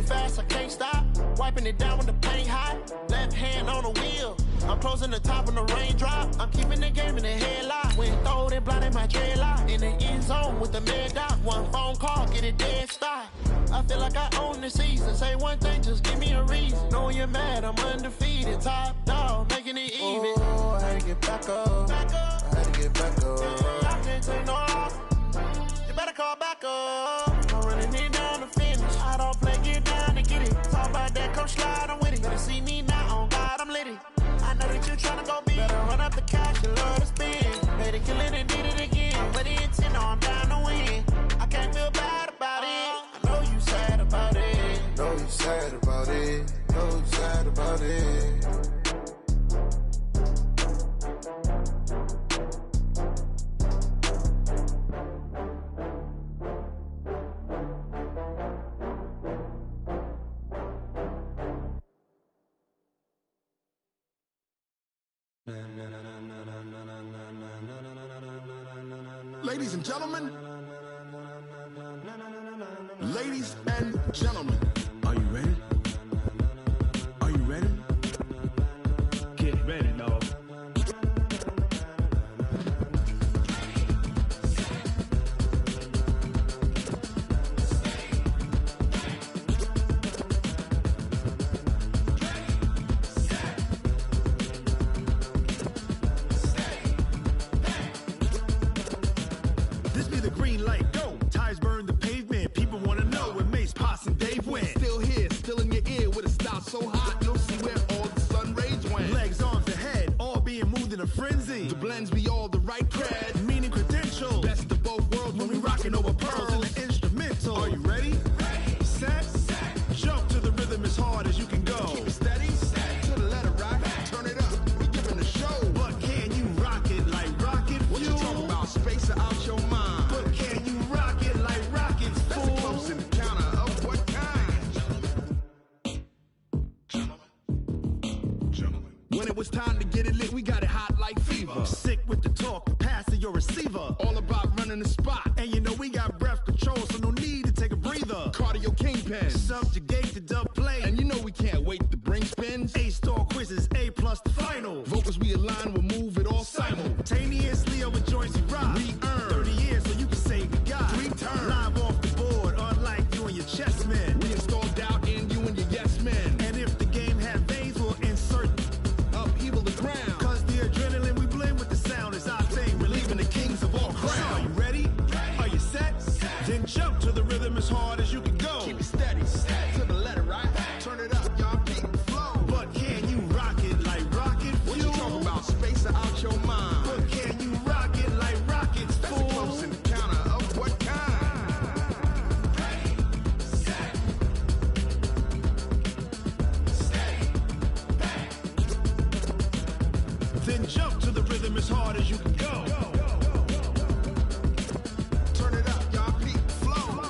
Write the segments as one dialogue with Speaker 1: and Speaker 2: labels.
Speaker 1: fast, I can't stop. Wiping it down when the paint hot. Left hand on the wheel. I'm closing the top when the raindrop. I'm keeping the game in the headlock. When throwed and blinded my dreadlock. In the end zone with the mad dot. One phone call, get it dead stop. I feel like I own the season. Say one thing, just give me a reason. Knowing you're mad, I'm undefeated. Top dog, making it even.
Speaker 2: Oh, I had to get back up. I had to get back up.
Speaker 1: I can't take no off. You better call back up. I'm running it down to finish. I don't play, get down to get it. Talk about that, come slide, I'm with it. Better see me now, on God, I'm litty. I know that you tryna go big. Better run up the cash, you love to spend. Better kill it and did it again. I'm with the intent, no, I'm down to win. I can't feel bad about it. I know you sad about it.
Speaker 2: Know you sad about it. Know you sad about it.
Speaker 3: Ladies and gentlemen, ladies and gentlemen, are you ready? Are you ready? Get ready, dog. This be the green light, go. Tires burn the pavement. People want to know where Mace, Pops, and Dave went. Still here, still in your ear with a style so hot, you'll see where all the sun rays went. Legs, arms, the head, all being moved in a frenzy. The blends be all the right cred, meaning credentials. Best of both worlds when we rockin' over pearls in the instrumental. Are you ready? Set, jump to the rhythm as hard as you can go. Keep it steady, to the letter rock, turn it up, we giving a show. But can you rock it like rocket fuel? What you talking about, space or out your mind? But can you rock it like rockets, fool? That's a close encounter of what kind? Gentlemen. When it was time to get it lit, we got it hot like fever. Sick with the talk, passing your receiver. All about running the spot. And you know we got breath control, so no need to take a breather. Cardio kingpin, subjugate the dub play. And you know we can't wait to bring spins. A-star quizzes, A+ the final. Vocals we align, we'll move it all simultaneously over joints we rock. We earn 30 years, so you can say we got 3 turns. Live off the board, unlike you and your chess men. We install doubt in you and your yes men. And if the game had veins, we'll insert upheaval the ground. Cause the adrenaline we blend with the sound is our thing, relieving the kings of all crowns. So are you ready? Are you set? Then jump to the rhythm as hard as you can go. Keep it steady, to the letter right. Turn it up, y'all beat the flow. But can you rock it like rocket fuel? What you talking about, space or out your mind? But can you rock it like rockets, fool? That's a close encounter of what kind? Then jump to the rhythm as hard as you can go. Turn it up, y'all beat the flow.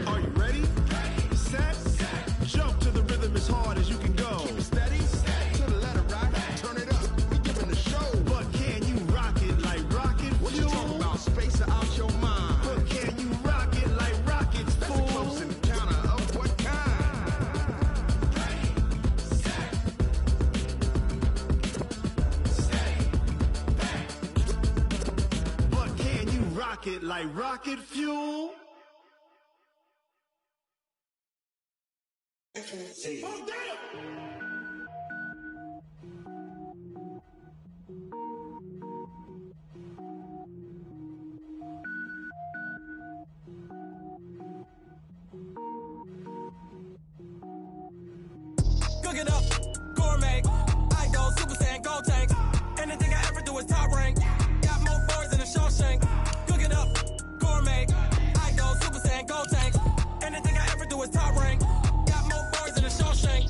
Speaker 3: Are you ready? Set, jump to the rhythm as hard as you can go. Keep it steady, to the letter right. Turn it up, we giving a show. But can you rock it like rocket fuel? What you talking about, space or out your mind? But can you rock it like rockets, fool? That's a close encounter of what kind? But can you rock it like rocket fuel? Oh, damn!
Speaker 4: Cook it up, gourmet. I go Super Saiyan, gold tank. Anything I ever do is top rank. Got more boys than a Shawshank. Cook it up, gourmet. I go Super Saiyan, gold tank. Anything I ever do is top rank. Got more boys than a Shawshank.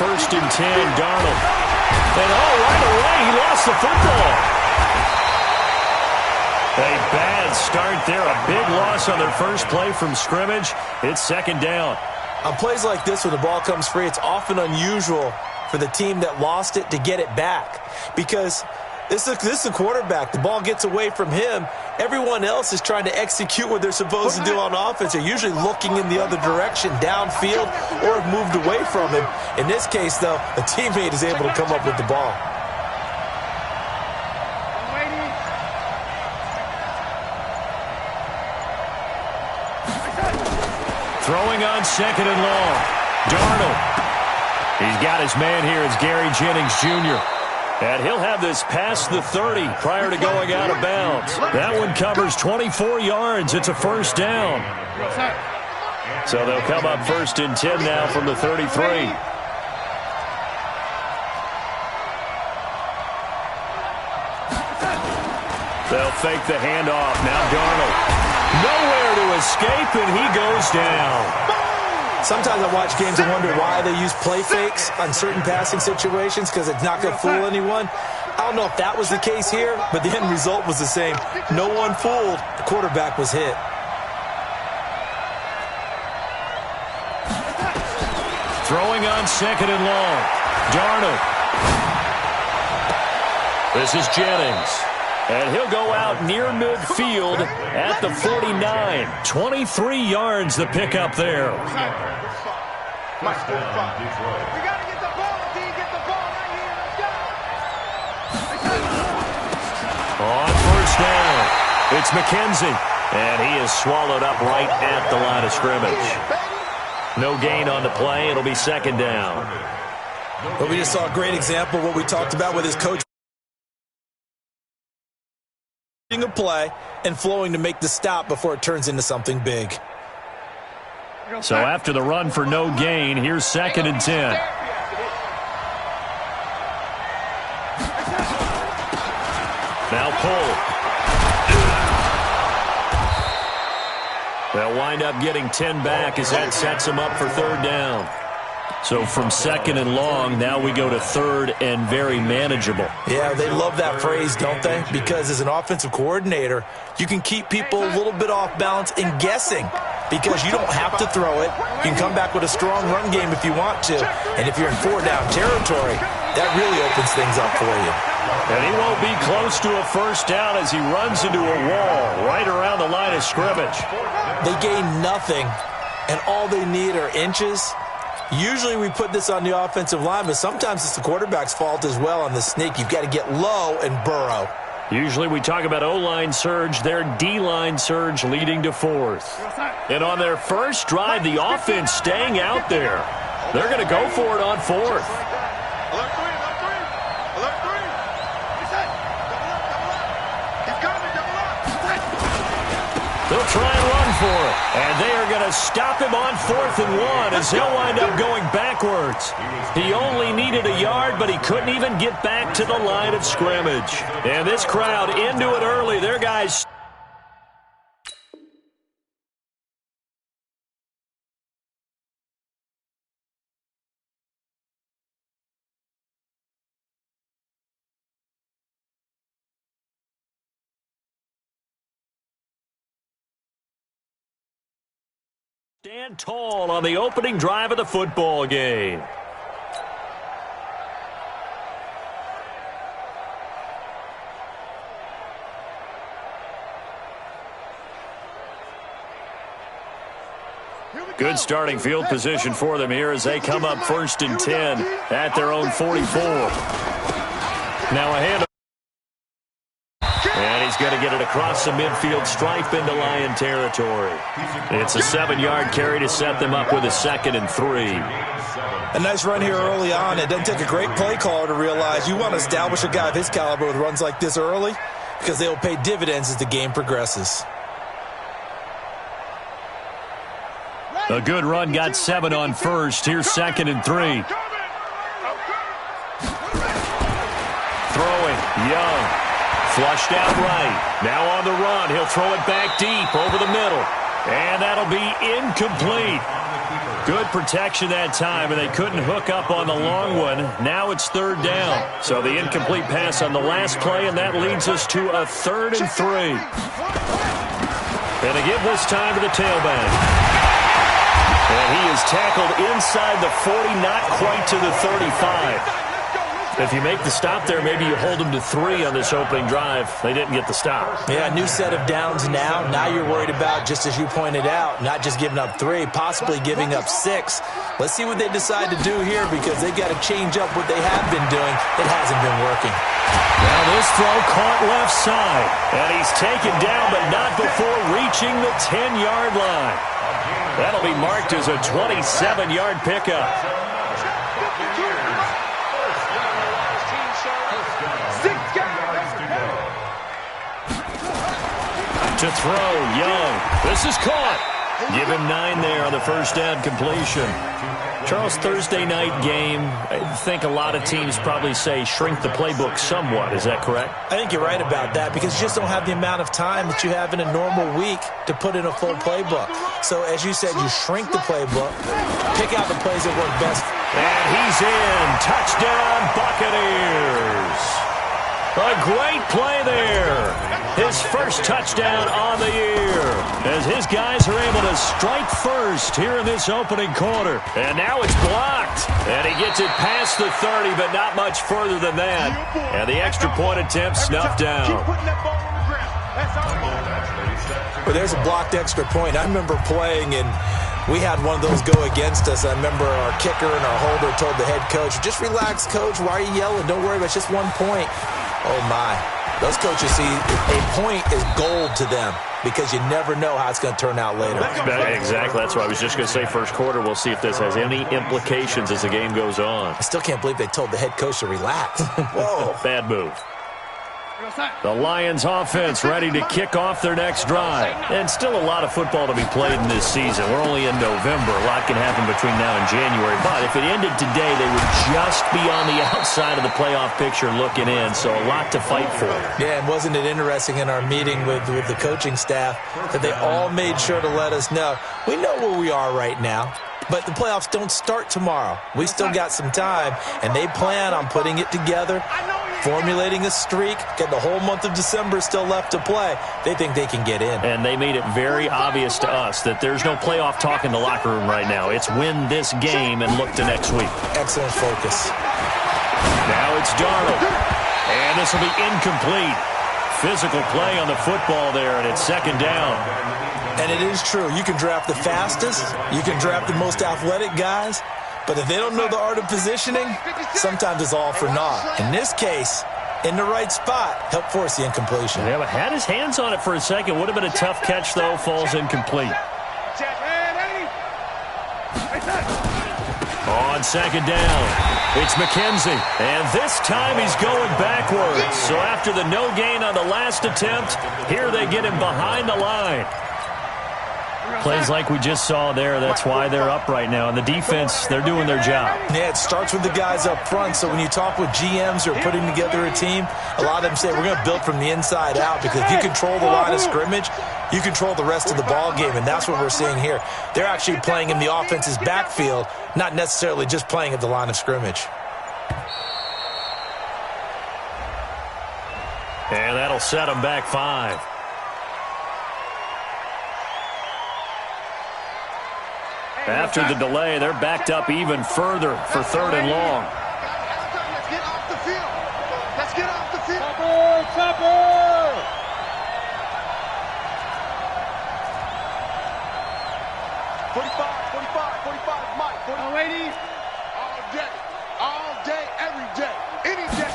Speaker 5: first and 10. Darnold. And right away, he lost the football. A bad start there. A big loss on their first play from scrimmage. It's second down.
Speaker 6: On plays like this where the ball comes free, it's often unusual for the team that lost it to get it back. Because this is the quarterback. The ball gets away from him. Everyone else is trying to execute what they're supposed to do on offense. They're usually looking in the other direction, downfield, or have moved away from him. In this case, though, a teammate is able to come up with the ball.
Speaker 5: Throwing on second and long. Darnold. He's got his man here. It's Gary Jennings, Jr. And he'll have this past the 30 prior to going out of bounds. That one covers 24 yards. It's a first down. So they'll come up first and 10 now from the 33. They'll fake the handoff. Now Darnold. Nowhere to escape, and he goes down.
Speaker 6: Sometimes I watch games and wonder why they use play fakes on certain passing situations, because it's not going to fool anyone. I don't know if that was the case here, but the end result was the same. No one fooled. The quarterback was hit.
Speaker 5: Throwing on second and long. Darnold. This is Jennings. And he'll go out near midfield at the 49. 23 yards the pickup there.
Speaker 3: We got to get the ball. D, get the ball right here. Let's go.
Speaker 5: On first down, it's McKenzie. And he is swallowed up right at the line of scrimmage. No gain on the play. It'll be second down.
Speaker 6: But we just saw a great example of what we talked about with his coach. A play and flowing to make the stop before it turns into something big.
Speaker 5: So after the run for no gain, here's second and 10. Now pull. They'll wind up getting 10 back as that sets them up for third down. So from second and long, now we go to third and very manageable.
Speaker 6: Yeah, they love that phrase, don't they? Because as an offensive coordinator, you can keep people a little bit off balance and guessing, because you don't have to throw it. You can come back with a strong run game if you want to. And if you're in four-down territory, that really opens things up for you.
Speaker 5: And he won't be close to a first down as he runs into a wall right around the line of scrimmage.
Speaker 6: They gain nothing, and all they need are inches. Usually we put this on the offensive line, but sometimes it's the quarterback's fault as well on the sneak. You've got to get low and burrow.
Speaker 5: Usually we talk about O-line surge, their D-line surge leading to fourth. And on their first drive, the offense staying out there. They're going to go for it on fourth.
Speaker 3: Alert three. Alert three. Reset. Double up. He's coming, double up.
Speaker 5: They'll try and run for it. And they are going to stop him on 4th and 1 as he'll wind up going backwards. He only needed a yard, but he couldn't even get back to the line of scrimmage. And this crowd into it early. Their guys... stand tall on the opening drive of the football game. Good starting field position for them here as they come up 1st and 10 at their own 44. Now a hand. And he's going to get it across the midfield stripe into Lion territory. It's a 7-yard carry to set them up with a 2nd and 3.
Speaker 6: A nice run here early on. It doesn't take a great play caller to realize you want to establish a guy of his caliber with runs like this early, because they will pay dividends as the game progresses.
Speaker 5: A good run, got 7 on first. Here's 2nd and 3. Throwing, Young. Flushed out right. Now on the run. He'll throw it back deep over the middle. And that'll be incomplete. Good protection that time, and they couldn't hook up on the long one. Now it's 3rd down. So the incomplete pass on the last play, and that leads us to a 3rd and 3. And they give this time to the tailback. And he is tackled inside the 40, not quite to the 35. If you make the stop there, maybe you hold them to 3 on this opening drive. They didn't get the stop.
Speaker 6: Yeah, new set of downs now. Now you're worried about, just as you pointed out, not just giving up 3, possibly giving up 6. Let's see what they decide to do here, because they've got to change up what they have been doing. It hasn't been working.
Speaker 5: Now this throw caught left side. And he's taken down, but not before reaching the 10-yard line. That'll be marked as a 27-yard pickup. To throw, Young. This is caught. Give him 9 there on the first down completion. Charles, Thursday night game, I think a lot of teams probably say shrink the playbook somewhat. Is that correct?
Speaker 6: I think you're right about that, because you just don't have the amount of time that you have in a normal week to put in a full playbook. So, as you said, you shrink the playbook, pick out the plays that work best.
Speaker 5: And he's in. Touchdown, Buccaneers. A great play there. His first touchdown on the year, as his guys are able to strike first here in this opening quarter. And now it's blocked. And he gets it past the 30, but not much further than that. And the extra point attempt snuffed down.
Speaker 6: Well, there's a blocked extra point. I remember playing, and we had one of those go against us. I remember our kicker and our holder told the head coach, just relax, coach. Why are you yelling? Don't worry about it. It's just 1 point. Oh, my. Those coaches see a point is gold to them, because you never know how it's going to turn out later.
Speaker 5: Exactly. That's what I was just going to say. First quarter, we'll see if this has any implications as the game goes on.
Speaker 6: I still can't believe they told the head coach to relax. Whoa.
Speaker 5: Bad move. The Lions offense ready to kick off their next drive. And still a lot of football to be played in this season. We're only in November. A lot can happen between now and January. But if it ended today, they would just be on the outside of the playoff picture looking in. So a lot to fight for.
Speaker 6: Yeah, and wasn't it interesting in our meeting with the coaching staff that they all made sure to let us know, we know where we are right now, but the playoffs don't start tomorrow. We still got some time, and they plan on putting it together, formulating a streak, get the whole month of December still left to play. They think they can get in.
Speaker 5: And they made it very obvious to us that there's no playoff talk in the locker room right now. It's win this game and look to next week.
Speaker 6: Excellent focus.
Speaker 5: Now it's Darnold. And this will be incomplete. Physical play on the football there, and it's 2nd down.
Speaker 6: And it is true. You can draft the fastest. You can draft the most athletic guys. But if they don't know the art of positioning, sometimes it's all for naught. In this case, in the right spot, helped force the incompletion.
Speaker 5: Yeah, but had his hands on it for a second. Would have been a tough catch, though. Falls incomplete. On 2nd down, it's McKenzie. And this time he's going backwards. So after the no gain on the last attempt, here they get him behind the line. Plays like we just saw there. That's why they're up right now. And the defense, they're doing their job.
Speaker 6: Yeah, it starts with the guys up front. So when you talk with GMs who are putting together a team, a lot of them say we're going to build from the inside out, because if you control the line of scrimmage, you control the rest of the ball game, and that's what we're seeing here. They're actually playing in the offense's backfield, not necessarily just playing at the line of scrimmage.
Speaker 5: And that'll set them back 5. After the delay, they're backed up even further for 3rd and long.
Speaker 3: Let's get off the field. Let's get off the field.
Speaker 7: Chopper!
Speaker 3: 45, Mike.
Speaker 7: 180.
Speaker 3: All day, every day, any day.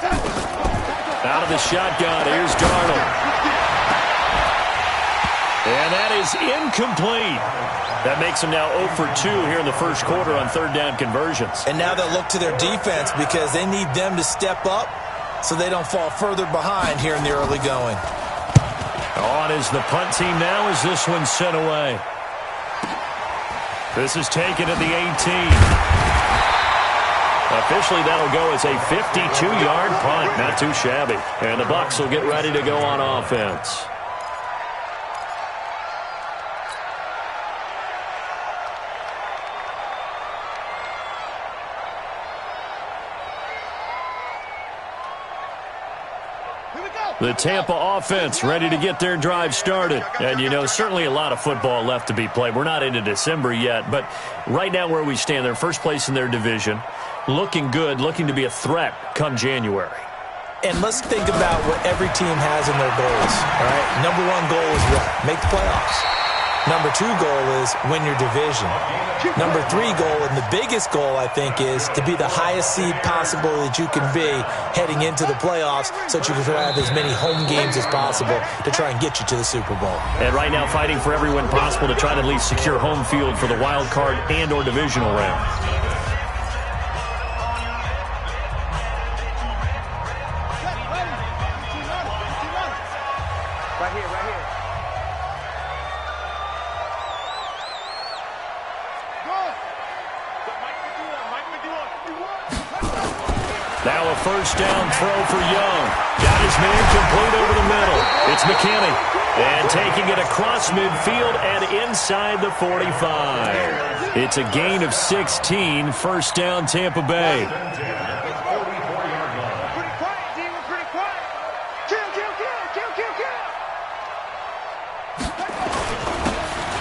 Speaker 5: Out of the shotgun, here's Darnold. And that is incomplete. That makes them now 0 for 2 here in the first quarter on 3rd down conversions.
Speaker 6: And now they'll look to their defense, because they need them to step up so they don't fall further behind here in the early going.
Speaker 5: On is the punt team now as this one's sent away. This is taken at the 18. Officially, that'll go as a 52-yard punt. Not too shabby. And the Bucs will get ready to go on offense. The Tampa offense ready to get their drive started. And, you know, certainly a lot of football left to be played. We're not into December yet, but right now where we stand, they're first place in their division, looking good, looking to be a threat come January.
Speaker 6: And let's think about what every team has in their goals, all right? Number one goal is what? Make the playoffs. Number two goal is win your division. Number three goal, and the biggest goal, I think, is to be the highest seed possible that you can be heading into the playoffs so that you can have as many home games as possible to try and get you to the Super Bowl.
Speaker 5: And right now fighting for every win possible to try to at least secure home field for the wild card and or divisional round. Now a first down throw for Young. Got his man complete over the middle. It's McKinney. And taking it across midfield and inside the 45. It's a gain of 16. First down, Tampa Bay.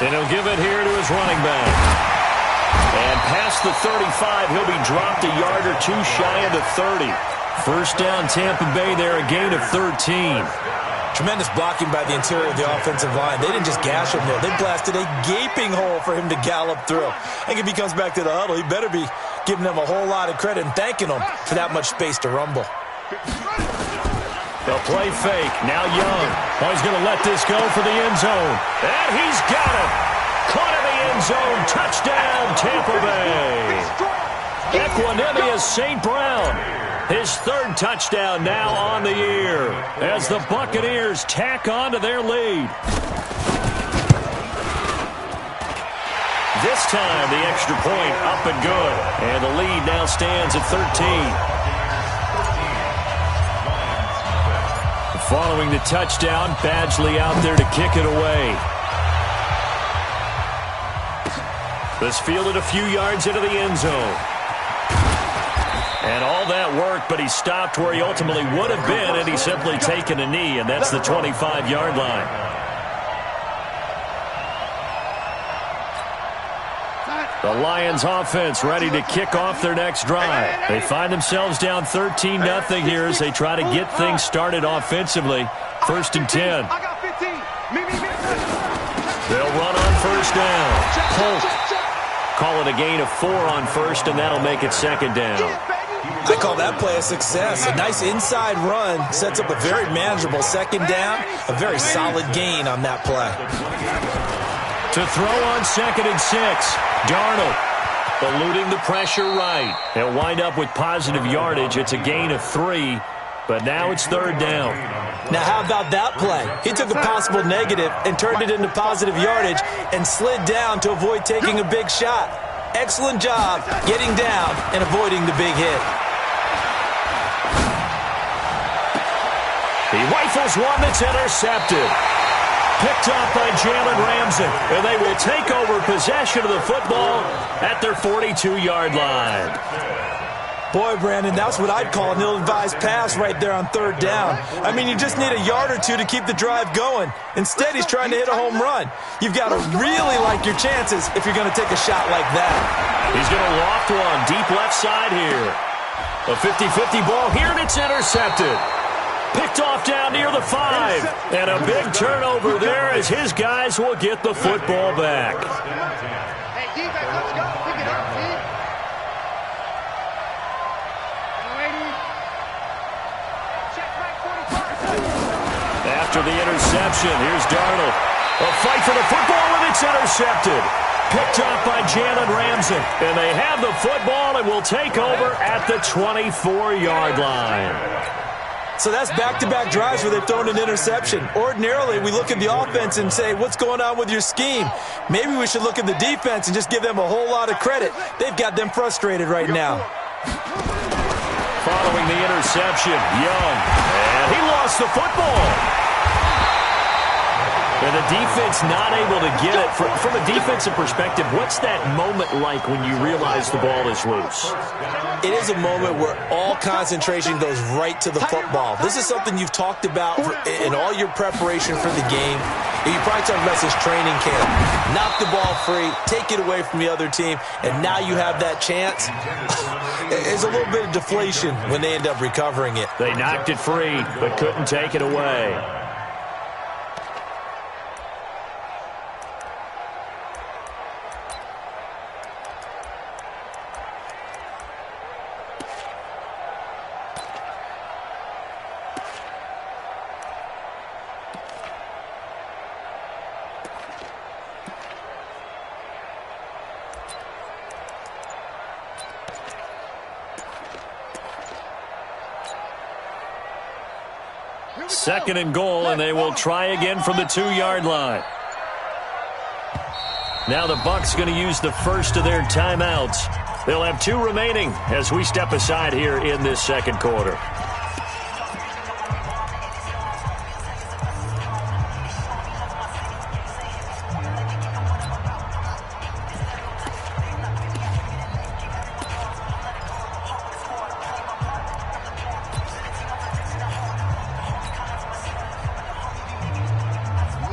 Speaker 5: And he'll give it here to his running back. And past the 35, he'll be dropped a yard or two shy of the 30. First down, Tampa Bay there, a gain of 13.
Speaker 6: Tremendous blocking by the interior of the offensive line. They didn't just gash him there. They blasted a gaping hole for him to gallop through. I think if he comes back to the huddle, he better be giving them a whole lot of credit and thanking them for that much space to rumble.
Speaker 5: They'll play fake. Now Young. Oh, he's going to let this go for the end zone. And he's got it. Caught in the end zone. Touchdown, Tampa Bay. Equanimous St. Brown. His third touchdown now on the year as the Buccaneers tack on to their lead. This time, the extra point up and good. And the lead now stands at 13. Following the touchdown, Badgley out there to kick it away. This fielded a few yards into the end zone. And all that work, but he stopped where he ultimately would have been had he simply taken a knee, and that's the 25-yard line. The Lions offense ready to kick off their next drive. They find themselves down 13-0 here as they try to get things started offensively. First and 10. They'll run on first down. Polk. Call it a gain of 4 on first, and that'll make it second down.
Speaker 6: I call that play a success. A nice inside run sets up a very manageable second down. A very solid gain on that play.
Speaker 5: To throw on second and 6. Darnold eluding the pressure right. They'll wind up with positive yardage. It's a gain of 3, but now it's third down.
Speaker 6: Now how about that play? He took a possible negative and turned it into positive yardage and slid down to avoid taking a big shot. Excellent job getting down and avoiding the big hit.
Speaker 5: He rifles one that's intercepted. Picked off by Jalen Ramsey, and they will take over possession of the football at their 42-yard line.
Speaker 6: Boy, Brandon, that's what I'd call an ill-advised pass right there on third down. I mean, you just need a yard or two to keep the drive going. Instead, he's trying to hit a home run. You've got to really like your chances if you're going to take a shot like that.
Speaker 5: He's going to loft one deep left side here. A 50-50 ball here, and it's intercepted. Picked off down near the 5. And a big turnover there as his guys will get the football back.
Speaker 7: Hey, defense, let's go. Pick it up, team.
Speaker 5: After the interception, here's Darnold. A fight for the football, and it's intercepted. Picked off by Jalen Ramsey. And they have the football and will take over at the 24-yard line.
Speaker 6: So that's back-to-back drives where they've thrown an interception. Ordinarily, we look at the offense and say, what's going on with your scheme? Maybe we should look at the defense and just give them a whole lot of credit. They've got them frustrated right now.
Speaker 5: Following the interception, Young. And he lost the football. And the defense not able to get it. From a defensive perspective, what's that moment like when you realize the ball is loose?
Speaker 6: It is a moment where all concentration goes right to the football. This is something you've talked about in all your preparation for the game. You probably talked about since training camp. Knock the ball free, take it away from the other team, and now you have that chance. There's a little bit of deflation when they end up recovering it.
Speaker 5: They knocked it free, but couldn't take it away. Second and goal, and they will try again from the 2-yard line. Now the Bucs going to use the first of their timeouts. They'll have 2 remaining as we step aside here in this second quarter.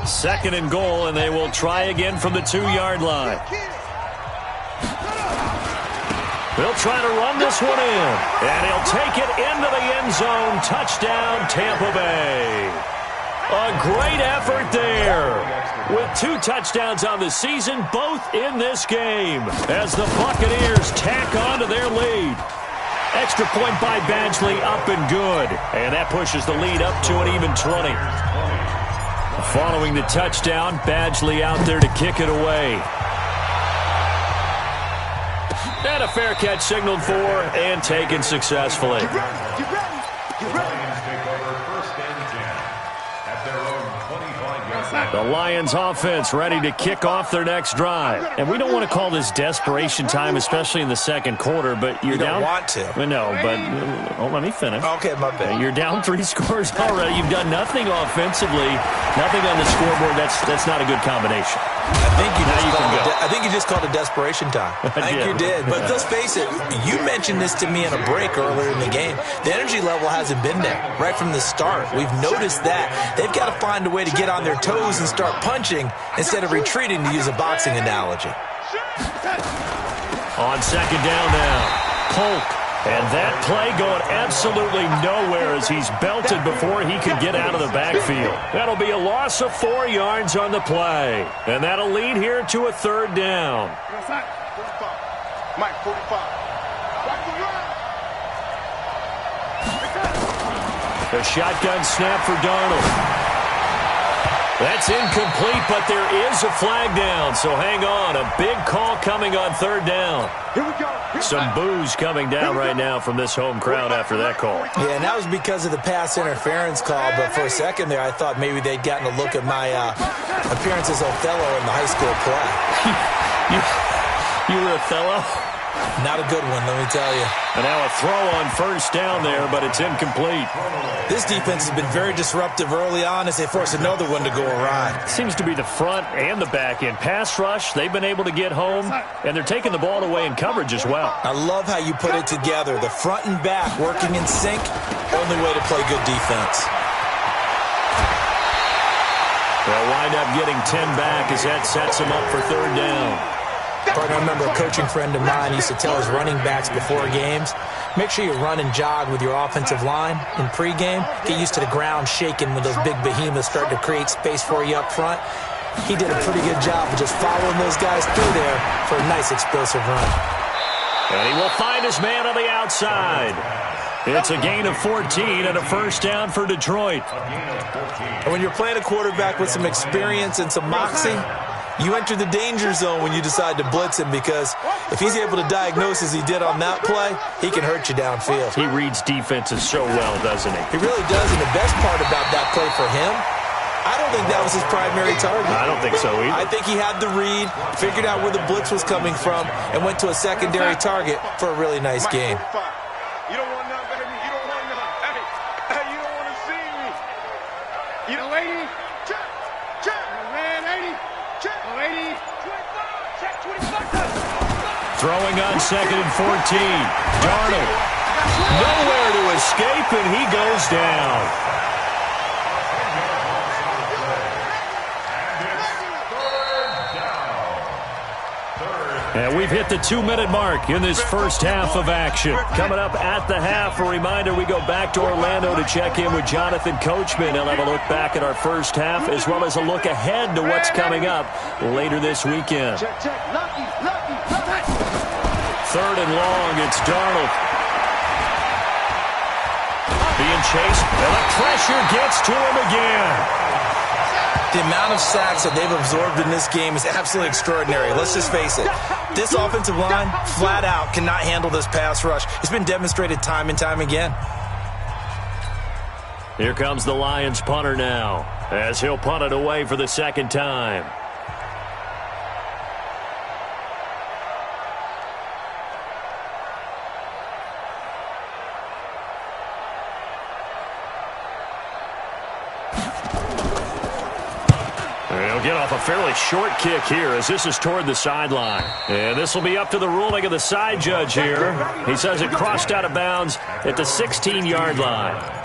Speaker 5: Second and goal, and they will try again from the 2-yard line. They'll try to run this one in, and he'll take it into the end zone. Touchdown, Tampa Bay. A great effort there. With 2 touchdowns on the season, both in this game, as the Buccaneers tack on to their lead. Extra point by Badgley, up and good. And that pushes the lead up to an even 20. Following the touchdown, Badgley out there to kick it away. And a fair catch signaled for and taken successfully.
Speaker 3: Get ready. Get ready. Take over first and 10 at their own 25-yard line.
Speaker 5: The Lions offense ready to kick off their next drive. And we don't want to call this desperation time, especially in the second quarter, but you're down.
Speaker 6: You don't want to.
Speaker 5: No, but let me finish.
Speaker 6: Okay, my bad.
Speaker 5: You're down 3 scores already. You've done nothing offensively, nothing on the scoreboard. That's not a good combination.
Speaker 6: I think you just called it desperation time. I think you did. But let's face it, you mentioned this to me in a break earlier in the game. The energy level hasn't been there right from the start. We've noticed that. They've got to find a way to get on their toes and start punching instead of retreating, to use a boxing analogy.
Speaker 5: On second down now, Polk. And that play going absolutely nowhere as he's belted before he could get out of the backfield. That'll be a loss of 4 yards on the play. And that'll lead here to a third down.
Speaker 3: Mike, 45.
Speaker 5: The shotgun snap for Darnold. That's incomplete, but there is a flag down, so hang on. A big call coming on third down.
Speaker 3: Here we go.
Speaker 5: Some boos coming down right now from this home crowd after that call.
Speaker 6: Yeah, and that was because of the pass interference call, but for a second there I thought maybe they'd gotten a look at my appearance as Othello in the high school play.
Speaker 5: You were Othello?
Speaker 6: Not a good one, let me tell you.
Speaker 5: And now a throw on first down there, but it's incomplete.
Speaker 6: This defense has been very disruptive early on as they force another one to go awry.
Speaker 5: Seems to be the front and the back end. Pass rush, they've been able to get home, and they're taking the ball away in coverage as well.
Speaker 6: I love how you put it together. The front and back working in sync, only way to play good defense.
Speaker 5: They'll wind up getting 10 back as that sets them up for third down.
Speaker 6: I remember a coaching friend of mine used to tell his running backs before games, make sure you run and jog with your offensive line in pregame. Get used to the ground shaking when those big behemoths start to create space for you up front. He did a pretty good job of just following those guys through there for a nice explosive run.
Speaker 5: And he will find his man on the outside. It's a gain of 14 and a first down for Detroit.
Speaker 6: And when you're playing a quarterback with some experience and some moxie, you enter the danger zone when you decide to blitz him, because if he's able to diagnose as he did on that play, he can hurt you downfield.
Speaker 5: He reads defenses so well, doesn't he?
Speaker 6: He really does, and the best part about that play for him, I don't think that was his primary target.
Speaker 5: I don't think so either.
Speaker 6: I think he had the read, figured out where the blitz was coming from, and went to a secondary target for a really nice game.
Speaker 3: You don't want none, baby. You don't want none. Hey, you don't want to see me. You the lady? Check.
Speaker 5: Throwing on 2nd and 14. Darnold. Nowhere to escape, and he goes down. And we've hit the 2-minute mark in this first half of action. Coming up at the half, a reminder, we go back to Orlando to check in with Jonathan Coachman. He'll have a look back at our first half as well as a look ahead to what's coming up later this weekend. 3rd and long, it's Darnold. Being chased, and the pressure gets to him again.
Speaker 6: The amount of sacks that they've absorbed in this game is absolutely extraordinary. Let's just face it. This offensive line, flat out, cannot handle this pass rush. It's been demonstrated time and time again.
Speaker 5: Here comes the Lions punter now, as he'll punt it away for the second time. Get off a fairly short kick here as this is toward the sideline. And this will be up to the ruling of the side judge here. He says it crossed out of bounds at the 16-yard line.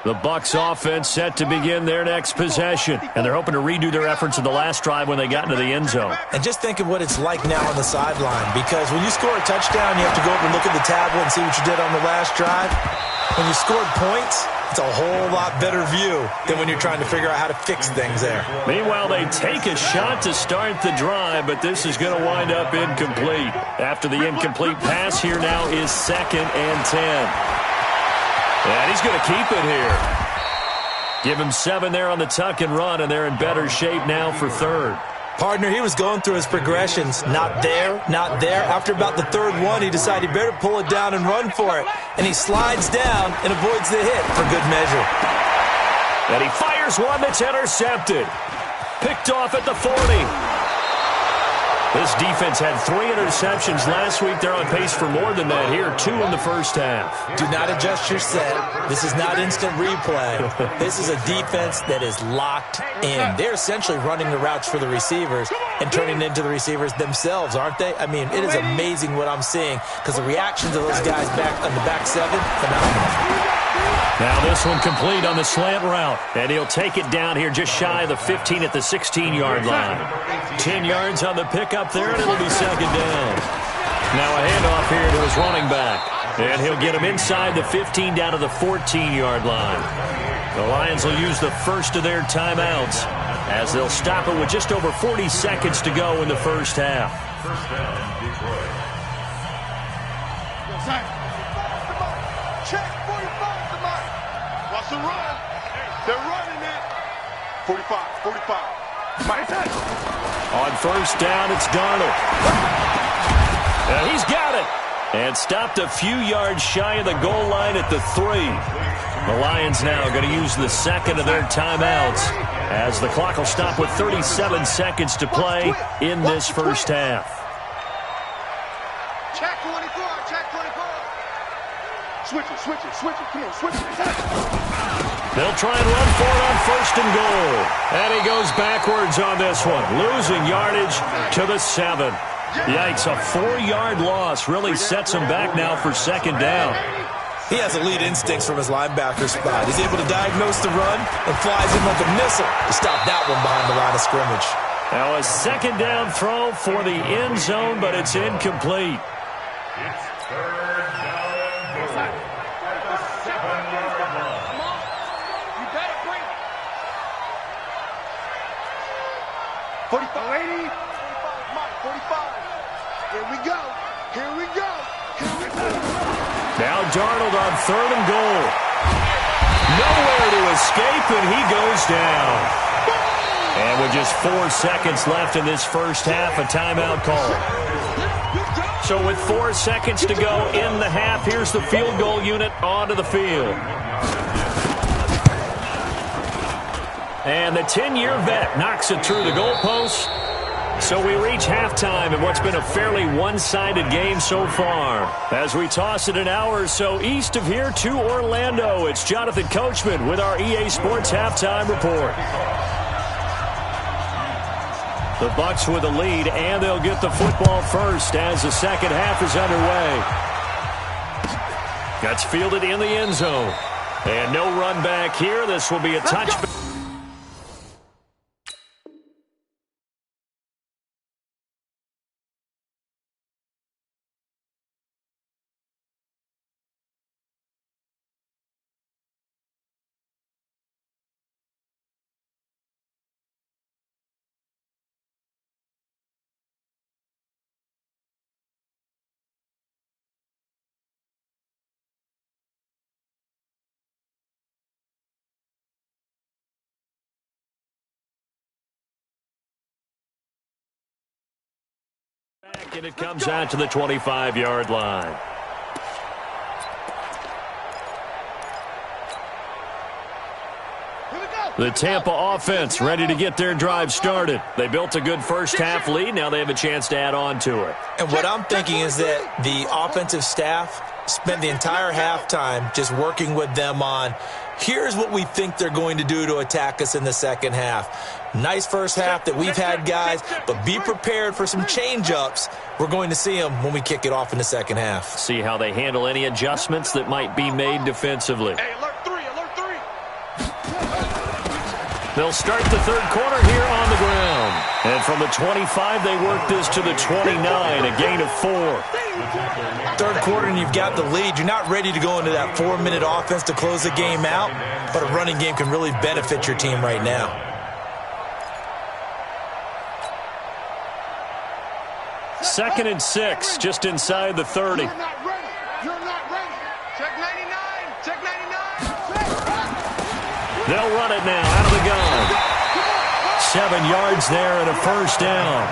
Speaker 5: The Bucs offense set to begin their next possession. And they're hoping to redo their efforts in the last drive when they got into the end zone.
Speaker 6: And just think of what it's like now on the sideline. Because when you score a touchdown, you have to go over and look at the tablet and see what you did on the last drive. When you scored points, it's a whole lot better view than when you're trying to figure out how to fix things there.
Speaker 5: Meanwhile, they take a shot to start the drive, but this is going to wind up incomplete. After the incomplete pass, here now is 2nd and 10. And he's going to keep it here. Give him 7 there on the tuck and run, and they're in better shape now for 3rd.
Speaker 6: Partner, he was going through his progressions. Not there, not there. After about the 3rd one, he decided he better pull it down and run for it. And he slides down and avoids the hit for good measure.
Speaker 5: And he fires one that's intercepted. Picked off at the 40. This defense had 3 interceptions last week. They're on pace for more than that here. 2 in the first half.
Speaker 6: Do not adjust your set. This is not instant replay. This is a defense that is locked in. They're essentially running the routes for the receivers and turning into the receivers themselves, aren't they? I mean, it is amazing what I'm seeing because the reactions of those guys back on the back 7, phenomenal.
Speaker 5: Now this one complete on the slant route. And he'll take it down here just shy of the 15 at the 16-yard line. 10 yards on the pickup there, and it'll be 2nd down. Now a handoff here to his running back. And he'll get him inside the 15 down to the 14-yard line. The Lions will use the first of their timeouts as they'll stop it with just over 40 seconds to go in the first half.
Speaker 3: First down, Detroit.
Speaker 7: Check 45 to Mike. Watch the run. They're running it. 45. Mike.
Speaker 5: On first down, it's Darnold. And he's got it. And stopped a few yards shy of the goal line at the 3. The Lions now going to use the second of their timeouts as the clock will stop with 37 seconds to play in this first half.
Speaker 7: Check 24. Switch it. Come on, switch it.
Speaker 5: They'll try and run for it on 1st and goal. And he goes backwards on this one, losing yardage to the 7. Yikes, a 4-yard loss really sets him back now for 2nd down.
Speaker 6: He has elite instincts from his linebacker spot. He's able to diagnose the run and flies in like a missile to stop that one behind the line of scrimmage.
Speaker 5: Now a 2nd down throw for the end zone, but it's incomplete.
Speaker 3: It's 3rd down and goal. At the 7-yard line.
Speaker 7: You better bring it. 45. Lady. 45, Mike. 45. Here we go.
Speaker 5: Now Darnold on 3rd and goal. Nowhere to escape, and he goes down. And with just 4 seconds left in this first half, a timeout call. So with 4 seconds to go in the half, here's the field goal unit onto the field. And the 10-year vet knocks it through the goalpost. So we reach halftime in what's been a fairly one-sided game so far. As we toss it an hour or so east of here to Orlando, it's Jonathan Coachman with our EA Sports Halftime Report. The Bucs with the lead, and they'll get the football first as the second half is underway. That's fielded in the end zone. And no run back here. This will be a touchback. And it comes out to the 25-yard line. The Tampa offense ready to get their drive started. They built a good first-half lead. Now they have a chance to add on to it.
Speaker 6: And what I'm thinking is that the offensive staff spent the entire halftime just working with them on, here's what we think they're going to do to attack us in the second half. Nice first half that we've had, guys, but be prepared for some change-ups. We're going to see them when we kick it off in the second half.
Speaker 5: See how they handle any adjustments that might be made defensively.
Speaker 7: Hey, alert 3, alert 3.
Speaker 5: They'll start the third quarter here on the ground. And from the 25, they work this to the 29, a gain of 4.
Speaker 6: Third quarter and you've got the lead. You're not ready to go into that 4-minute offense to close the game out, but a running game can really benefit your team right now.
Speaker 5: Second and 6, just inside the 30.
Speaker 7: You're not ready. You're not ready. Check 99. Check 99.
Speaker 5: They'll run it now out of the gun. 7 yards there and a first down.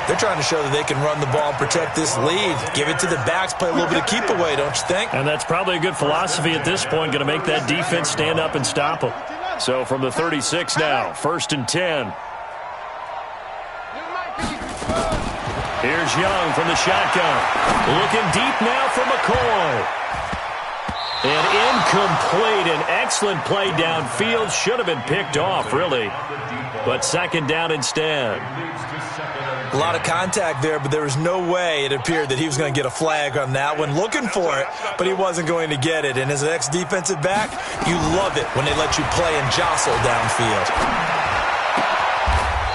Speaker 6: They're trying to show that they can run the ball and protect this lead. Give it to the backs, play a little bit of keep away, don't you think?
Speaker 5: And that's probably a good philosophy at this point, going to make that defense stand up and stop them. So from the 36 now, first and 10. Here's Young from the shotgun. Looking deep now for McCoy. And incomplete. An excellent play downfield. Should have been picked off, really. But second down instead.
Speaker 6: A lot of contact there, but there was no way it appeared that he was going to get a flag on that one. Looking for it, but he wasn't going to get it. And as an ex-defensive back, you love it when they let you play and jostle downfield.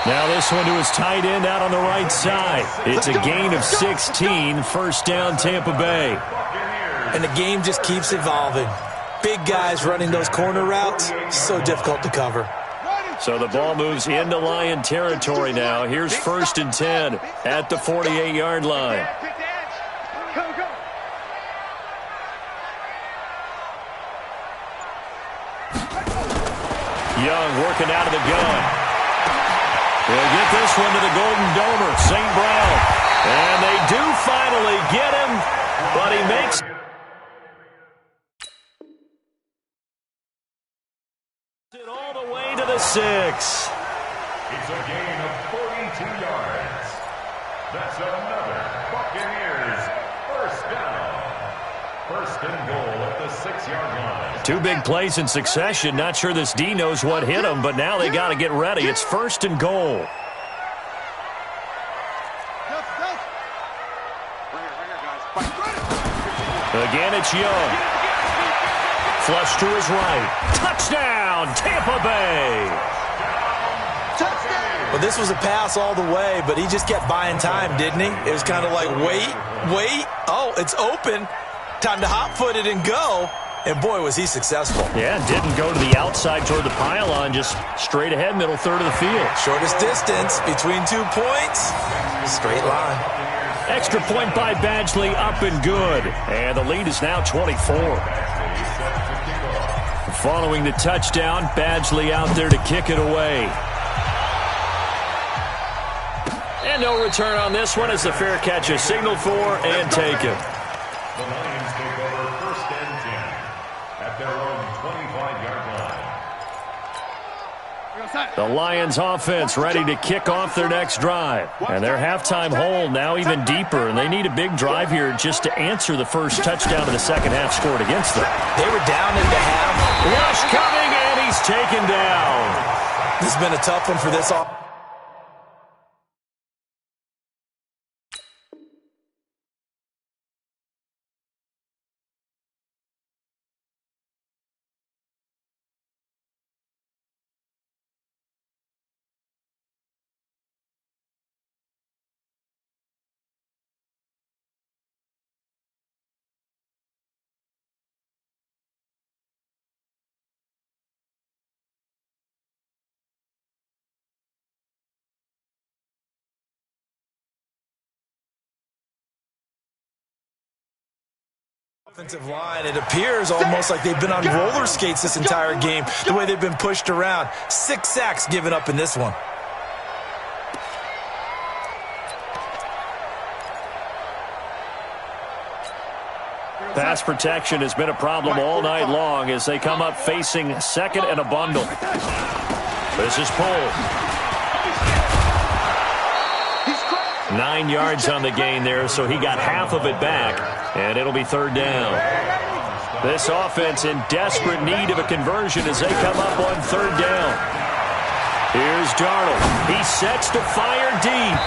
Speaker 5: Now this one to his tight end out on the right side. It's a gain of 16, first down Tampa Bay.
Speaker 6: And the game just keeps evolving. Big guys running those corner routes, so difficult to cover.
Speaker 5: So the ball moves into Lion territory now. Here's first and 10 at the 48-yard line. Young working out of the gun. They'll get this one to the Golden Domer, St. Brown. And they do finally get him, but he makes it all the way to the 6.
Speaker 8: It's a gain of 42 yards. That's another Buccaneers first down. First and goal at the 6-yard line.
Speaker 5: 2 big plays in succession. Not sure this D knows what hit him, but now they got to get ready. It's first and goal. Again, it's Young. Flush to his right. Touchdown, Tampa Bay.
Speaker 6: Well, this was a pass all the way, but he just kept buying time, didn't he? It was kind of like, wait. Oh, it's open. Time to hot-foot it and go. And, boy, was he successful.
Speaker 5: Yeah, didn't go to the outside toward the pylon, just straight ahead, middle third of the field.
Speaker 6: Shortest distance between 2 points. Straight line.
Speaker 5: Extra point by Badgley, up and good. And the lead is now 24. Following the touchdown, Badgley out there to kick it away. And no return on this one as the fair catch is signaled for and taken.
Speaker 8: The Lions take over first and 10 at their own 25-yard line.
Speaker 5: The Lions offense ready to kick off their next drive. And their halftime hole now even deeper, and they need a big drive here just to answer the first touchdown of the second half scored against them.
Speaker 6: They were down in the half.
Speaker 5: Rush coming, and he's taken down.
Speaker 6: This has been a tough one for this offense. Offensive line, it appears almost like they've been on roller skates this entire game, the way they've been pushed around. 6 sacks given up in this one.
Speaker 5: Pass protection has been a problem all night long as they come up facing second and a bundle. This is pulled. 9 yards on the gain there, so he got half of it back, and it'll be third down. This offense in desperate need of a conversion as they come up on third down. Here's Darnold. He sets to fire deep,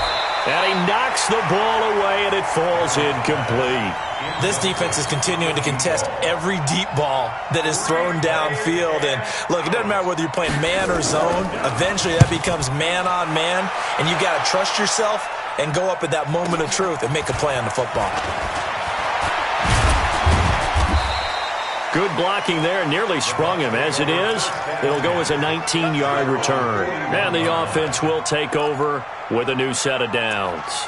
Speaker 5: and he knocks the ball away, and it falls incomplete.
Speaker 6: This defense is continuing to contest every deep ball that is thrown downfield. And, look, it doesn't matter whether you're playing man or zone. Eventually that becomes man on man, and you got to trust yourself and go up at that moment of truth and make a play on the football.
Speaker 5: Good blocking there, nearly sprung him. As it is, it'll go as a 19-yard return. And the offense will take over with a new set of downs.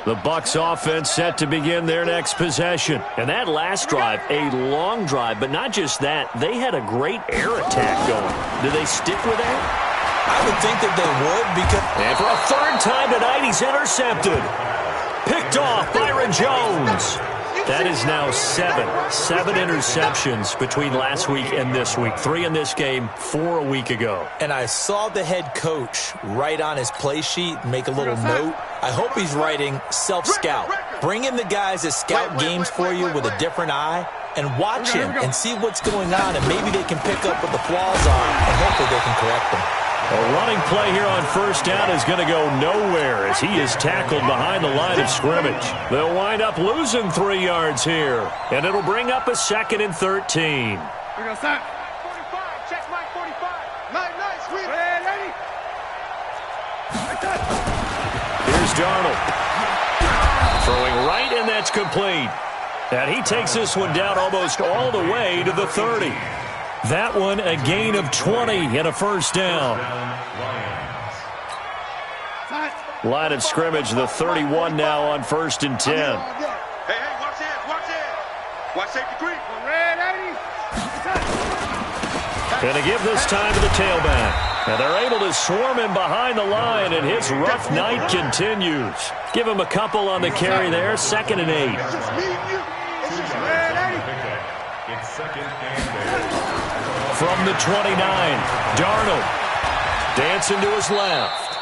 Speaker 5: The Bucs offense set to begin their next possession. And that last drive, a long drive, but not just that. They had a great air attack going. Do they stick with that?
Speaker 6: I would think that they would because...
Speaker 5: And for a third time tonight, he's intercepted. Picked off Byron Jones. That is now 7 interceptions between last week and this week. 3 in this game, 4 a week ago.
Speaker 6: And I saw the head coach write on his play sheet, make a little note. I hope he's writing self-scout. Bring in the guys that scout games for you with a different eye and watch him and see what's going on, and maybe they can pick up what the flaws are, and hopefully they can correct them.
Speaker 5: A running play here on first down is going to go nowhere as he is tackled behind the line of scrimmage. They'll wind up losing 3 yards here, and it'll bring up a 2nd and 13.
Speaker 7: We're going to start. 45, check my 45. Nice, sweet. Ready?
Speaker 5: Here's Darnold. Throwing right, and that's complete. And he takes this one down almost all the way to the 30. That one a gain of 20 and a first down. Line of scrimmage, the 31 now on 1st and 10.
Speaker 7: Hey, watch it. Watch safety creep.
Speaker 5: And to give this time to the tailback. And they're able to swarm him behind the line, and his rough night continues. Give him a couple on the carry there, 2nd and 8.
Speaker 8: It's 2nd and 8.
Speaker 5: From the 29, Darnold dancing to his left.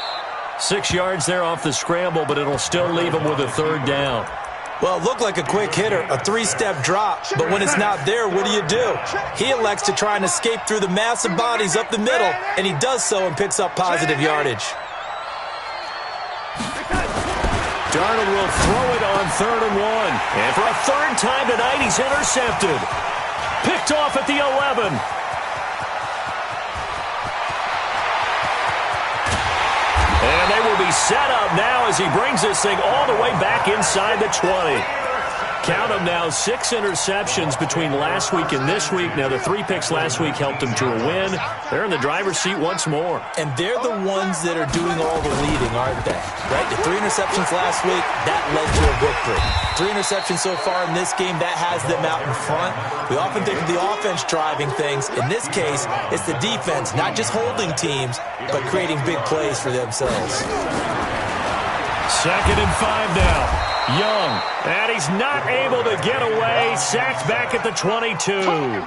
Speaker 5: 6 yards there off the scramble, but it'll still leave him with a third down.
Speaker 6: Well, it looked like a quick hitter, a 3-step drop, but when it's not there, what do? He elects to try and escape through the massive bodies up the middle, and he does so and picks up positive yardage.
Speaker 5: Darnold will throw it on 3rd and 1. And for a third time tonight, he's intercepted. Picked off at the 11. And they will be set up now as he brings this thing all the way back inside the 20. Count them now, 6 interceptions between last week and this week. Now, the 3 picks last week helped them to a win. They're in the driver's seat once more.
Speaker 6: And they're the ones that are doing all the leading, aren't they? Right? The 3 interceptions last week, that led to a victory. 3 interceptions so far in this game, that has them out in front. We often think of the offense driving things. In this case, it's the defense, not just holding teams, but creating big plays for themselves.
Speaker 5: 2nd and 5 now. Young, and he's not able to get away. Sacked back at the 22.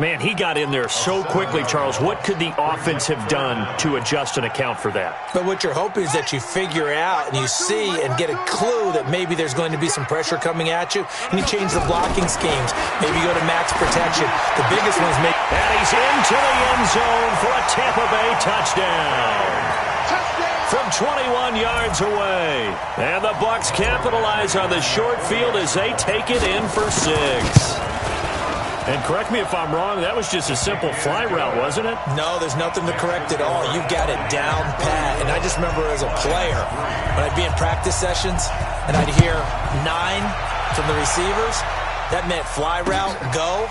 Speaker 5: Man, he got in there so quickly, Charles. What could the offense have done to adjust and account for that?
Speaker 6: But what you're hoping is that you figure out and you see and get a clue that maybe there's going to be some pressure coming at you, and you change the blocking schemes. Maybe go to max protection. The biggest one is make.
Speaker 5: And he's into the end zone for a Tampa Bay touchdown. From 21 yards away. And the Bucs capitalize on the short field as they take it in for 6. And correct me if I'm wrong, that was just a simple fly route, wasn't it?
Speaker 6: No, there's nothing to correct at all. You've got it down pat. And I just remember as a player, when I'd be in practice sessions and I'd hear 9 from the receivers, that meant fly route, go,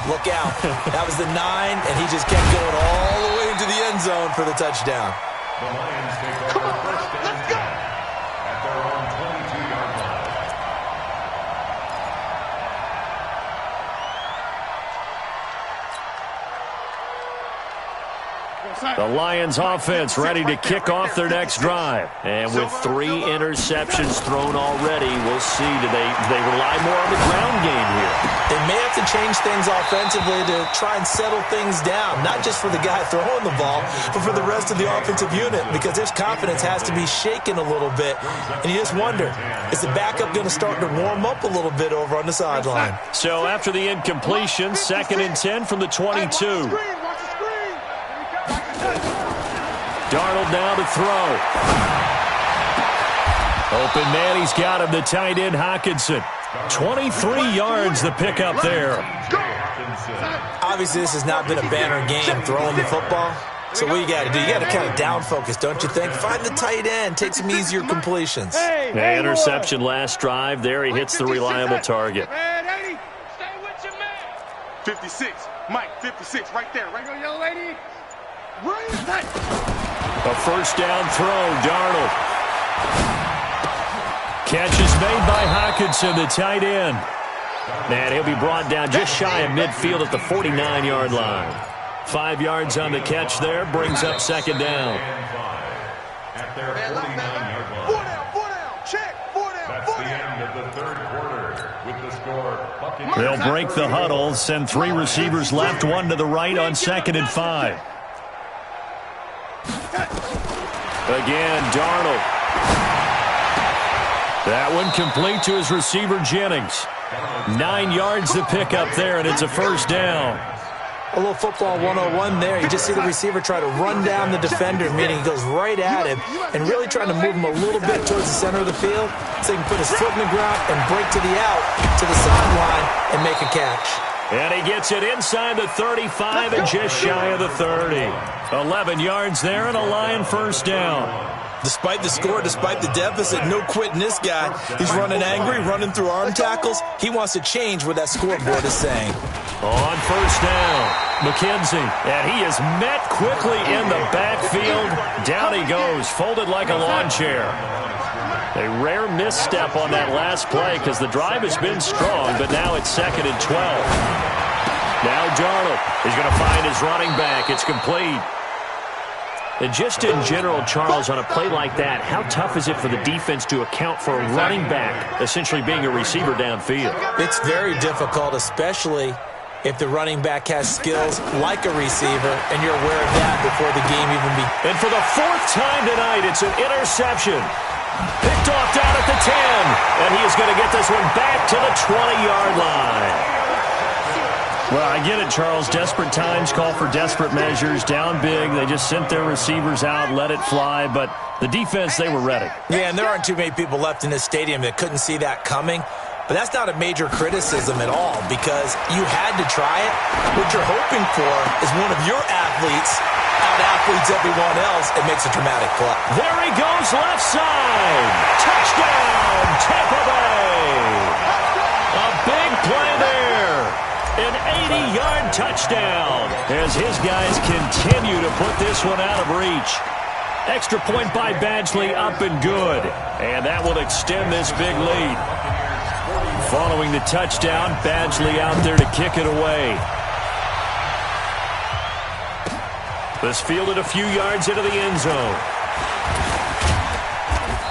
Speaker 6: look out. That was the 9, and he just kept going all the way into the end zone for the touchdown.
Speaker 8: The Lions take over first and 10 at their own 22-yard line.
Speaker 5: The Lions offense ready to kick off their next drive. And with 3 interceptions thrown already, we'll see. Do they rely more on the ground game here?
Speaker 6: They may have to change things offensively to try and settle things down, not just for the guy throwing the ball, but for the rest of the offensive unit, because their confidence has to be shaken a little bit. And you just wonder, is the backup going to start to warm up a little bit over on the sideline?
Speaker 5: So after the incompletion, 2nd and 10 from the 22. Darnold now to throw. Open man, he's got him, the tight end Hockenson. 23 yards the pickup there.
Speaker 6: Obviously, this has not been a banner game throwing the football. So what you got to do? You got to kind of down focus, don't you think? Find the tight end, take some easier completions.
Speaker 5: Interception last drive. There he hits the reliable target.
Speaker 7: 56, Mike, 56, right there. Right there, young lady.
Speaker 5: A first down throw, Darnold. Catch is made by Hockenson, the tight end. And he'll be brought down just shy of midfield at the 49-yard line. 5 yards on the catch there, brings up 2nd down.
Speaker 8: At their 49-yard line.
Speaker 7: 4 down, check, 4 down.
Speaker 8: That's the end of the 3rd quarter with the score. Buccaneers.
Speaker 5: They'll break the huddle, send 3 receivers left, 1 to the right on 2nd and 5. Again, Darnold. That one complete to his receiver, Jennings. 9 yards to pick up there, and it's a first down.
Speaker 6: A little football 101 there. You just see the receiver try to run down the defender, meaning he goes right at him and really trying to move him a little bit towards the center of the field so he can put his foot in the ground and break to the out, to the sideline, and make a catch.
Speaker 5: And he gets it inside the 35 and just shy of the 30. 11 yards there and a Lion first down.
Speaker 6: Despite the score, despite the deficit, no quitting this guy. He's running angry, running through arm tackles. He wants to change what that scoreboard is saying.
Speaker 5: On first down, McKenzie, and he is met quickly in the backfield. Down he goes, folded like a lawn chair. A rare misstep on that last play because the drive has been strong, but now it's 2nd and 12. Now Darnold is going to find his running back. It's complete. And just in general, Charles, on a play like that, how tough is it for the defense to account for a running back essentially being a receiver downfield?
Speaker 6: It's very difficult, especially if the running back has skills like a receiver, and you're aware of that before the game even begins.
Speaker 5: And for the 4th time tonight, it's an interception. Picked off down at the 10, and he is going to get this one back to the 20-yard line. Well, I get it, Charles. Desperate times call for desperate measures. Down big, they just sent their receivers out, let it fly, but the defense, they were ready.
Speaker 6: Yeah, and there aren't too many people left in this stadium that couldn't see that coming. But that's not a major criticism at all because you had to try it. What you're hoping for is one of your athletes out-athletes everyone else and makes a dramatic play.
Speaker 5: There he goes, left side. Touchdown, Tampa Bay. A big play there. An 80-yard touchdown as his guys continue to put this one out of reach. Extra point by Badgley, up and good. And that will extend this big lead. Following the touchdown, Badgley out there to kick it away. This fielded a few yards into the end zone.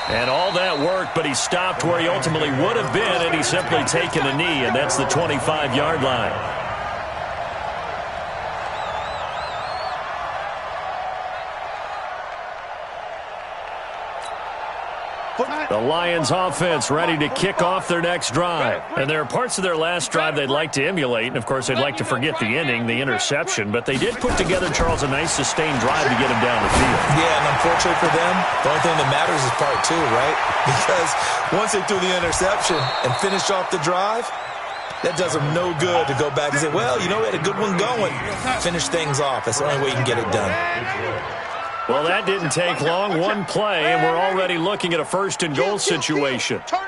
Speaker 5: And all that work, but he stopped where he ultimately would have been, and he's simply taken a knee, and that's the 25-yard line. The Lions offense ready to kick off their next drive. And there are parts of their last drive they'd like to emulate, and of course they'd like to forget the ending, the interception, but they did put together, Charles, a nice sustained drive to get him down the field.
Speaker 6: Yeah, and unfortunately for them, the only thing that matters is part two, right? Because once they threw the interception and finished off the drive, that does them no good to go back and say, well, you know, we had a good one going. Finish things off. That's the only way you can get it done.
Speaker 5: Well, that didn't take long. One play, and we're already looking at a first-and-goal situation. And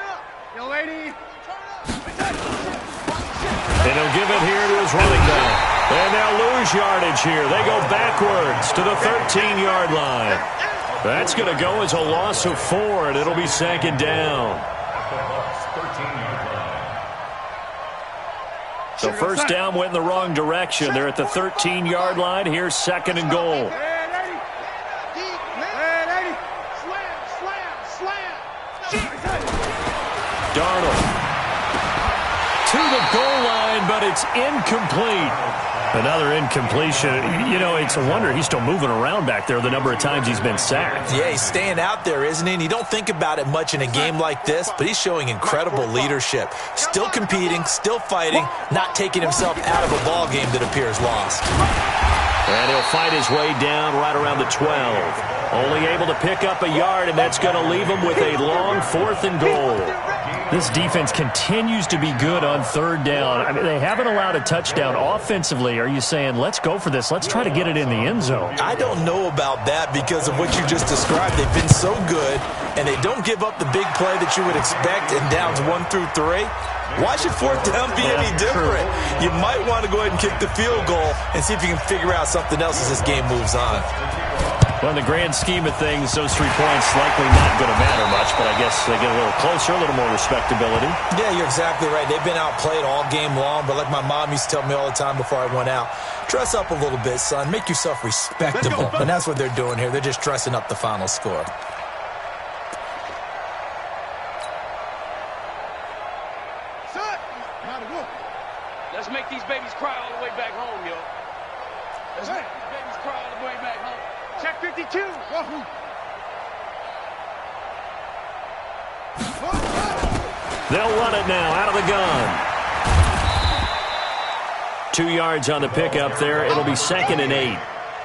Speaker 5: he'll give it here to his running back. And they'll lose yardage here. They go backwards to the 13-yard line. That's going to go as a loss of 4, and it'll be second down. So first down went in the wrong direction. They're at the 13-yard line. Here's second and goal. Darnold to the goal line, but it's incomplete. Another incompletion. You know, it's a wonder he's still moving around back there the number of times he's been sacked.
Speaker 6: Yeah, he's staying out there, isn't he? And you don't think about it much in a game like this, but he's showing incredible leadership. Still competing, still fighting, not taking himself out of a ball game that appears lost.
Speaker 5: And he'll fight his way down right around the 12. Only able to pick up a yard, and that's going to leave him with a long 4th and goal. This defense continues to be good on third down. I mean, they haven't allowed a touchdown offensively. Are you saying, let's go for this, let's try to get it in the end zone?
Speaker 6: I don't know about that because of what you just described. They've been so good, and they don't give up the big play that you would expect in downs 1 through 3. Why should fourth down be any different? You might want to go ahead and kick the field goal and see if you can figure out something else as this game moves on.
Speaker 5: Well, in the grand scheme of things, those 3 points likely not going to matter much, but I guess they get a little closer, a little more respectability.
Speaker 6: Yeah, you're exactly right. They've been outplayed all game long, but like my mom used to tell me all the time before I went out, dress up a little bit, son. Make yourself respectable. And that's what they're doing here. They're just dressing up the final score.
Speaker 9: Let's make these babies cry all the way back home, yo. Let's make these babies cry all the way back home. Check 52.
Speaker 5: They'll run it now out of the gun. 2 yards on the pickup there. It'll be second and 8.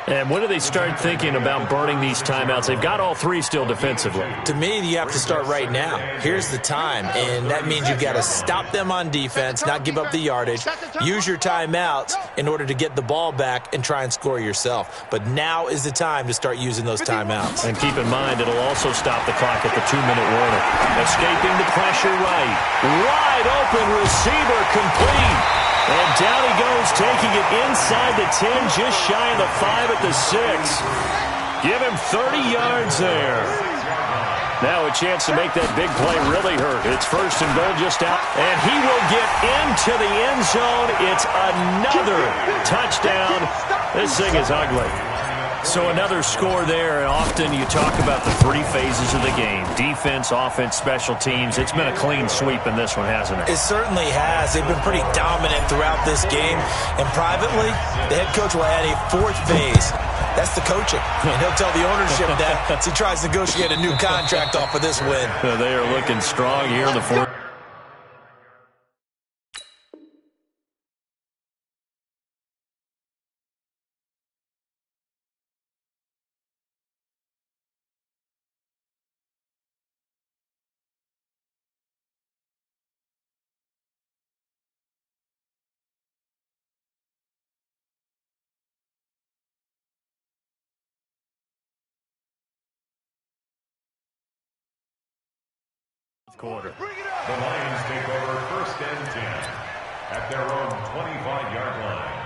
Speaker 5: And when do they start thinking about burning these timeouts? They've got all 3 still defensively.
Speaker 6: To me, you have to start right now. Here's the time, and that means you've got to stop them on defense, not give up the yardage, use your timeouts in order to get the ball back and try and score yourself. But now is the time to start using those timeouts.
Speaker 5: And keep in mind, it'll also stop the clock at the 2-minute warning. Escaping the pressure right. Wide open receiver complete. And down he goes, taking it inside the 10, just shy of the 5 at the 6. Give him 30 yards there. Now a chance to make that big play really hurt. It's first and goal just out. And he will get into the end zone. It's another touchdown. This thing is ugly. So another score there, and often you talk about the 3 phases of the game. Defense, offense, special teams. It's been a clean sweep in this one, hasn't it?
Speaker 6: It certainly has. They've been pretty dominant throughout this game. And privately, the head coach will add a 4th phase. That's the coaching. And he'll tell the ownership that as he tries to negotiate a new contract off of this win.
Speaker 5: They are looking strong here in the 4th. Quarter.
Speaker 8: The Lions take over first and 10 at their own 25-yard line.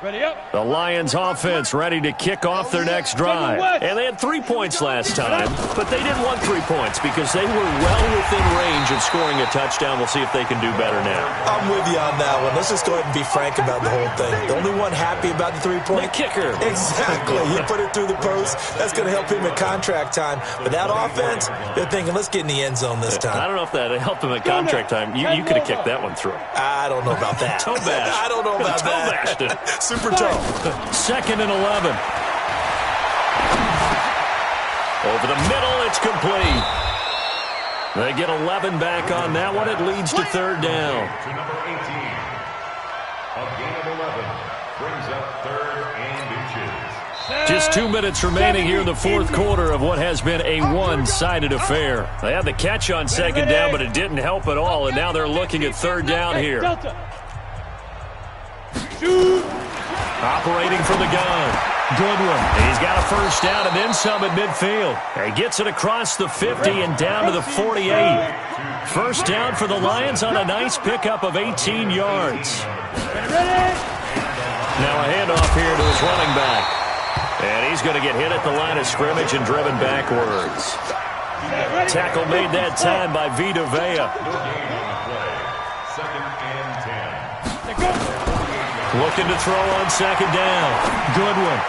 Speaker 9: Ready up.
Speaker 5: The Lions offense ready to kick off their next drive. And they had 3 points last time, but they didn't want 3 points because they were well within range of scoring a touchdown. We'll see if they can do better now.
Speaker 6: I'm with you on that one. Let's just go ahead and be frank about the whole thing. The only one happy about the 3-point?
Speaker 5: The kicker.
Speaker 6: Exactly. You put it through the post. That's going to help him at contract time. But that offense, they're thinking, let's get in the end zone this time.
Speaker 5: I don't know if that helped him at contract time. You could have kicked that one through.
Speaker 6: I don't know about that.
Speaker 5: Toe bash.
Speaker 6: I don't know about
Speaker 5: that.
Speaker 6: Toe
Speaker 5: bashed it.
Speaker 6: Super toe.
Speaker 5: 2nd and 11. Over the middle, it's complete. They get 11 back on that one. It leads to 3rd down.
Speaker 8: To number 18. A gain of 11 brings up 3rd and inches.
Speaker 5: Just 2 minutes remaining here in the 4th quarter of what has been a one-sided affair. They had the catch on 2nd down, but it didn't help at all, and now they're looking at 3rd down here. Operating from the gun. Goodwin. He's got a 1st down and then some at midfield. He gets it across the 50 and down to the 48. 1st down for the Lions on a nice pickup of 18 yards. Now a handoff here to his running back. And he's going to get hit at the line of scrimmage and driven backwards. Tackle made that time by Vita Vea.
Speaker 8: 2nd and 10.
Speaker 5: Looking to throw on 2nd down. Goodwin.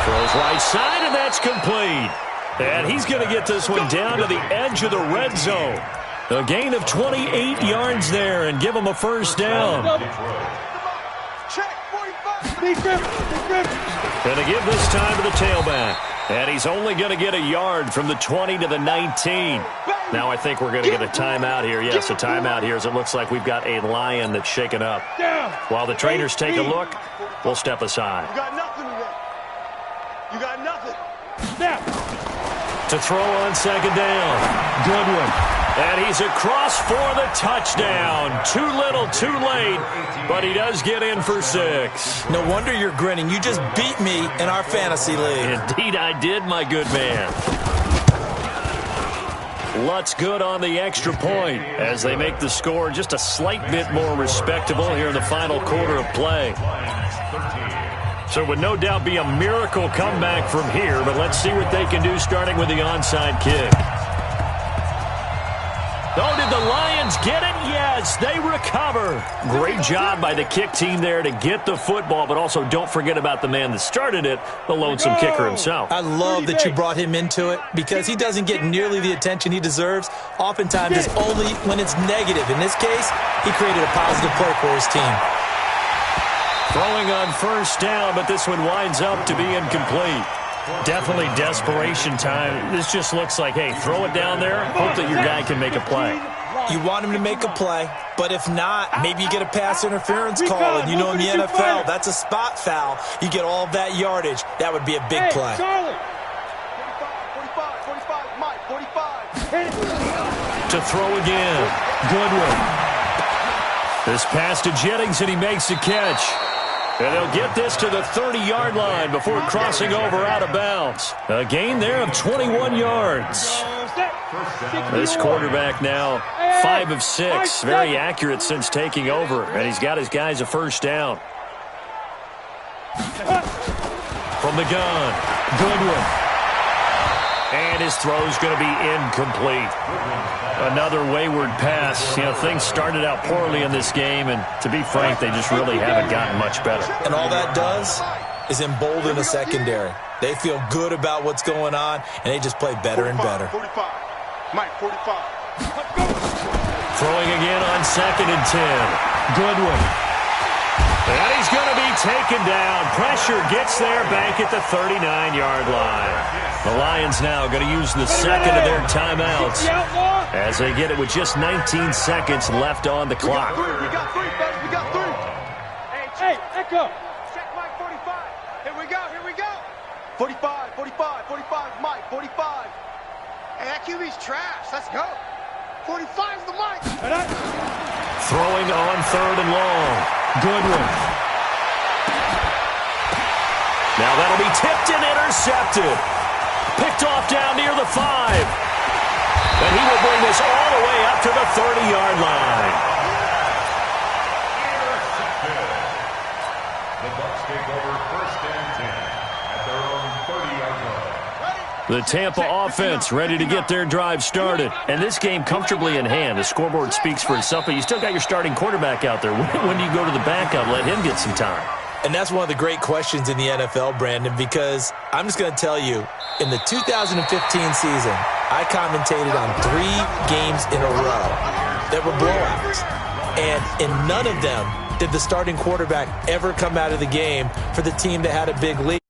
Speaker 5: Throws right side, and that's complete. And he's going to get this one down to the edge of the red zone. A gain of 28 yards there and give him a 1st down. Going to give this time to the tailback. And he's only going to get a yard from the 20 to the 19. Now I think we're going to get a timeout here. Yes, a timeout here as it looks like we've got a Lion that's shaken up. While the trainers take a look, we'll step aside.
Speaker 7: You got nothing today. You got nothing.
Speaker 5: To throw on 2nd down. Goodwin. And he's across for the touchdown. Too little, too late, but he does get in for 6.
Speaker 6: No wonder you're grinning. You just beat me in our fantasy league.
Speaker 5: Indeed I did, my good man. Lutz good on the extra point as they make the score just a slight bit more respectable here in the final quarter of play. So it would no doubt be a miracle comeback from here, but let's see what they can do starting with the onside kick. Oh, did the Lions get it? Yes, they recover. Great job by the kick team there to get the football, but also don't forget about the man that started it, the lonesome kicker himself.
Speaker 6: I love that you brought him into it because he doesn't get nearly the attention he deserves. Oftentimes, it's only when it's negative. In this case, he created a positive play for his team.
Speaker 5: Throwing on 1st down, but this one winds up to be incomplete. Definitely desperation time. This just looks like, hey, throw it down there, hope that your guy can make a play.
Speaker 6: You want him to make a play, but if not, maybe you get a pass interference call, and you know in the NFL, that's a spot foul. You get all of that yardage. That would be a big play.
Speaker 7: 45, 45, Mike, 45.
Speaker 5: To throw again. Goodwin. This pass to Jennings, and he makes the catch. And they'll get this to the 30-yard line before crossing over out of bounds. A gain there of 21 yards. This quarterback now 5 of 6. Very accurate since taking over. And he's got his guys a 1st down. From the gun, Goodwin. And his throw's going to be incomplete. Another wayward pass. You know, things started out poorly in this game, and to be frank, they just really haven't gotten much better.
Speaker 6: And all that does is embolden the secondary. They feel good about what's going on, and they just play better and better.
Speaker 7: 45. Mike, 45.
Speaker 5: Throwing again on 2nd and 10. Goodwin. And he's going to be taken down. Pressure gets there back at the 39-yard line. The Lions now going to use the 2nd of their timeouts as they get it with just 19 seconds left on the clock.
Speaker 7: We got 3, fellas. We got 3.
Speaker 9: Hey, Echo.
Speaker 7: Check Mike, 45. Here we go. 45, 45, 45, Mike, 45. Hey, that QB's trash. Let's go. 45's the Mike.
Speaker 5: Throwing on 3rd and long. Goodwin. Now that'll be tipped and intercepted. Picked off down near the 5. And he will bring this all the way up to the 30-yard line. The Tampa offense ready to get their drive started. And this game comfortably in hand. The scoreboard speaks for itself, but you still got your starting quarterback out there. When do you go to the backup, let him get some time?
Speaker 6: And that's one of the great questions in the NFL, Brandon, because I'm just going to tell you, in the 2015 season, I commentated on 3 games in a row that were blowouts. And in none of them did the starting quarterback ever come out of the game for the team that had a big lead.